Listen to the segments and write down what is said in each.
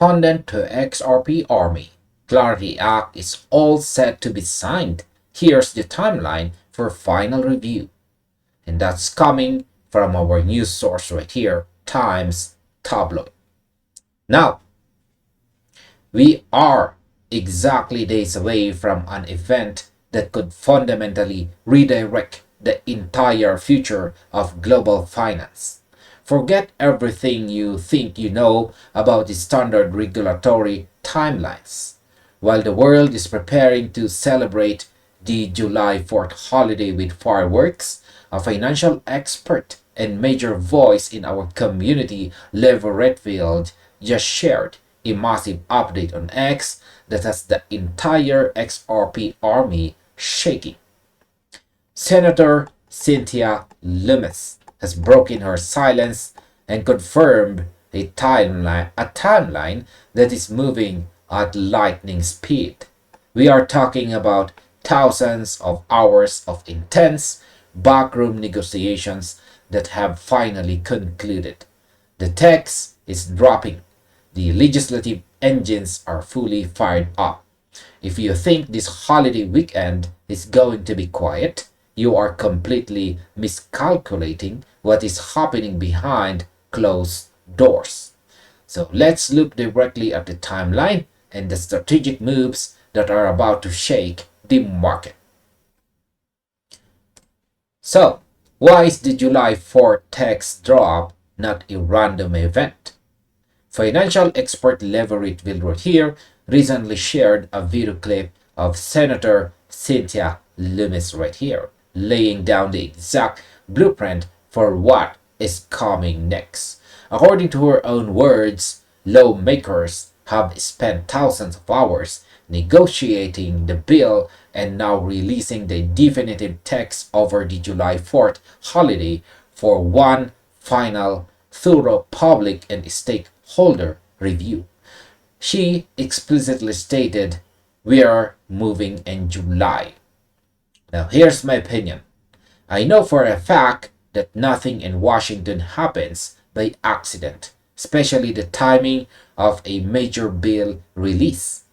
respondent to XRP Army. Clarity Act is all set to be signed. Here's the timeline for final review. And that's coming from our news source right here, Times Tabloid. Now, we are exactly days away from an event that could fundamentally redirect the entire future of global finance. Forget everything you think you know about the standard regulatory timelines. While the world is preparing to celebrate the July 4th holiday with fireworks, a financial expert and major voice in our community, Levi Rietveld, just shared a massive update on X that has the entire XRP army shaking. Senator Cynthia Lummis has broken her silence and confirmed a timeline that is moving at lightning speed. We are talking about thousands of hours of intense backroom negotiations that have finally concluded. The text is dropping. The legislative engines are fully fired up. If you think this holiday weekend is going to be quiet, you are completely miscalculating what is happening behind closed doors. So let's look directly at the timeline and the strategic moves that are about to shake the market. So, why is the July 4th text drop not a random event? Financial expert Levi Rietveld right here recently shared a video clip of Senator Cynthia Lummis right here, laying down the exact blueprint for what is coming next. According to her own words, lawmakers have spent thousands of hours negotiating the bill and now releasing the definitive text over the July 4th holiday for one final, thorough public and stakeholder review. She explicitly stated, "We are moving in July." Now, here's my opinion. I know for a fact that nothing in Washington happens by accident, especially the timing of a major bill release.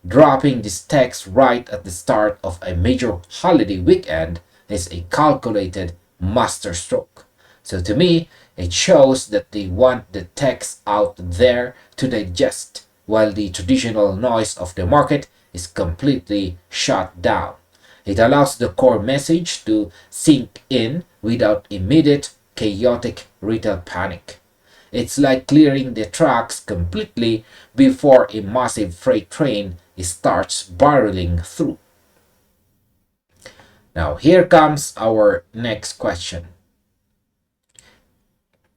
Dropping this text right at the start of a major holiday weekend is a calculated masterstroke. So to me, it shows that they want the text out there to digest, while the traditional noise of the market is completely shut down. It allows the core message to sink in without immediate chaotic retail panic. It's like clearing the tracks completely before a massive freight train starts barreling through. Now, here comes our next question.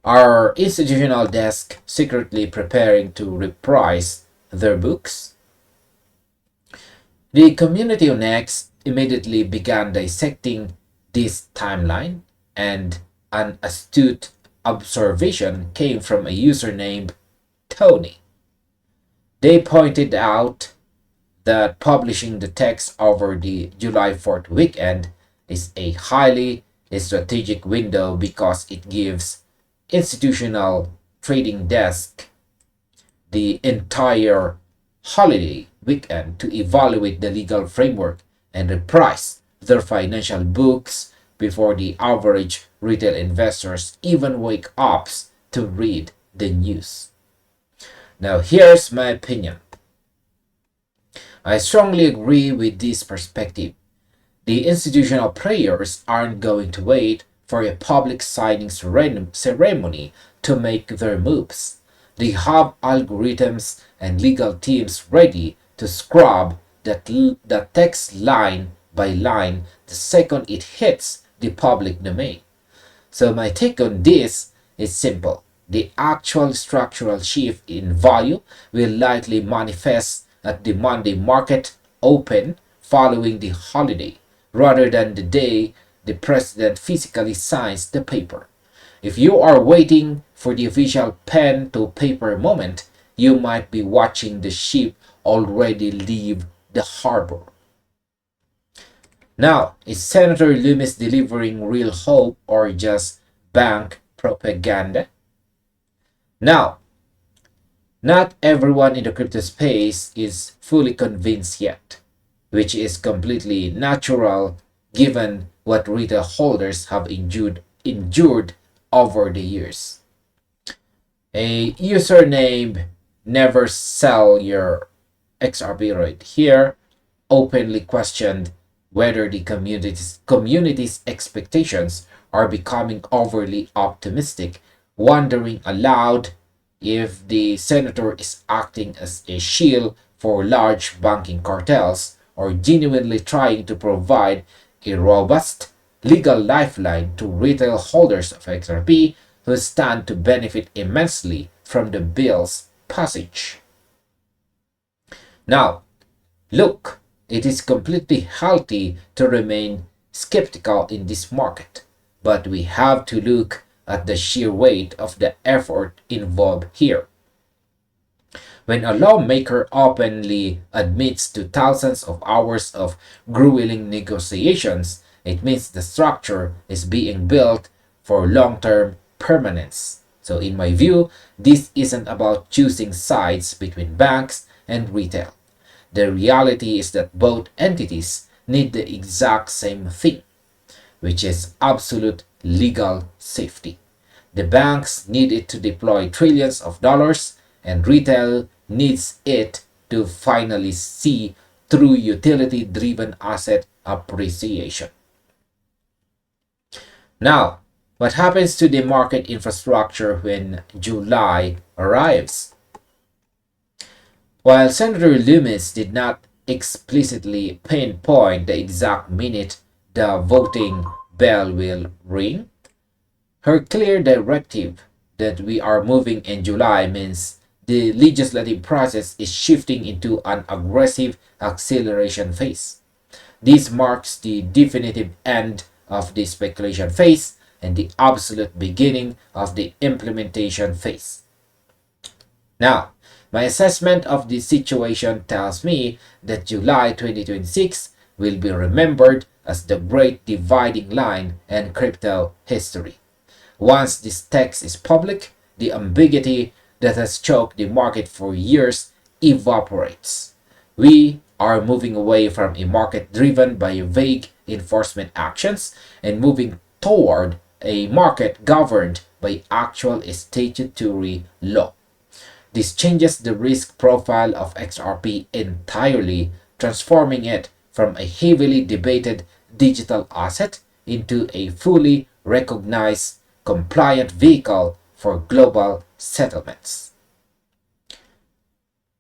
Are institutional desks secretly preparing to reprice their books? The community on X immediately began dissecting this timeline, and an astute observation came from a user named Tony. They pointed out that publishing the text over the July 4th weekend is a highly strategic window because it gives institutional trading desk the entire holiday weekend to evaluate the legal framework and reprice their financial books before the average retail investors even wake up to read the news. Now, here's my opinion. I strongly agree with this perspective. The institutional players aren't going to wait for a public signing ceremony to make their moves. They have algorithms and legal teams ready to scrub the text line by line the second it hits the public domain. So my take on this is simple. The actual structural shift in value will likely manifest at the Monday market open following the holiday, rather than the day the president physically signs the paper. If you are waiting for the official pen to paper moment, you might be watching the ship already leave the harbor. Now, is Senator Lummis delivering real hope or just bank propaganda? Now, Not everyone in the crypto space is fully convinced yet, which is completely natural given what retail holders have endured over the years. A user named Never Sell Your XRP right here openly questioned whether the community's expectations are becoming overly optimistic, wondering aloud if the senator is acting as a shield for large banking cartels or genuinely trying to provide a robust legal lifeline to retail holders of XRP who stand to benefit immensely from the bill's passage. Now, look, it is completely healthy to remain skeptical in this market, but we have to look at the sheer weight of the effort involved here. When a lawmaker openly admits to thousands of hours of grueling negotiations, it means the structure is being built for long-term permanence. So in my view, this isn't about choosing sides between banks and retail. The reality is that both entities need the exact same thing, which is absolute legal safety. The banks need it to deploy trillions of dollars, and retail needs it to finally see through utility-driven asset appreciation. Now, what happens to the market infrastructure when July arrives? While Senator Lummis did not explicitly pinpoint the exact minute the voting bell will ring, her clear directive that we are moving in July means the legislative process is shifting into an aggressive acceleration phase. This marks the definitive end of the speculation phase and the absolute beginning of the implementation phase. Now, my assessment of the situation tells me that July 2026 will be remembered as the great dividing line in crypto history. Once this text is public, the ambiguity that has choked the market for years evaporates. We are moving away from a market driven by vague enforcement actions and moving toward a market governed by actual statutory law. This changes the risk profile of XRP entirely, transforming it from a heavily debated digital asset into a fully recognized compliant vehicle for global settlements.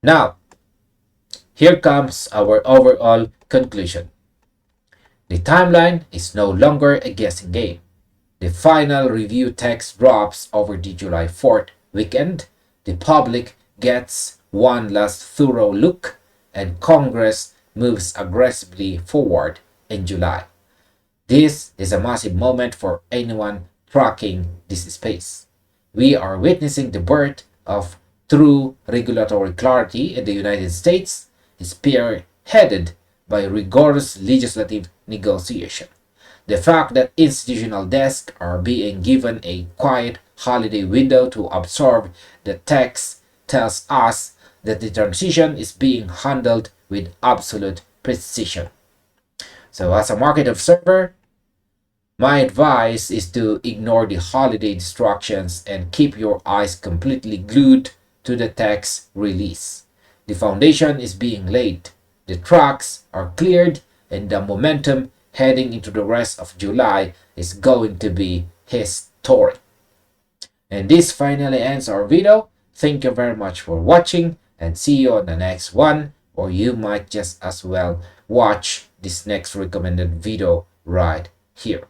Now, here comes our overall conclusion. The timeline is no longer a guessing game. The final review text drops over the July 4th weekend. The public gets one last thorough look, and Congress moves aggressively forward in July. This is a massive moment for anyone tracking this space. We are witnessing the birth of true regulatory clarity in the United States, spearheaded by rigorous legislative negotiation. The fact that institutional desks are being given a quiet holiday window to absorb the text tells us that the transition is being handled with absolute precision. So as a market observer, my advice is to ignore the holiday distractions and keep your eyes completely glued to the text release. The foundation is being laid, the tracks are cleared, and the momentum heading into the rest of July is going to be historic. And this finally ends our video. Thank you very much for watching, and see you on the next one, or you might just as well watch this next recommended video right here.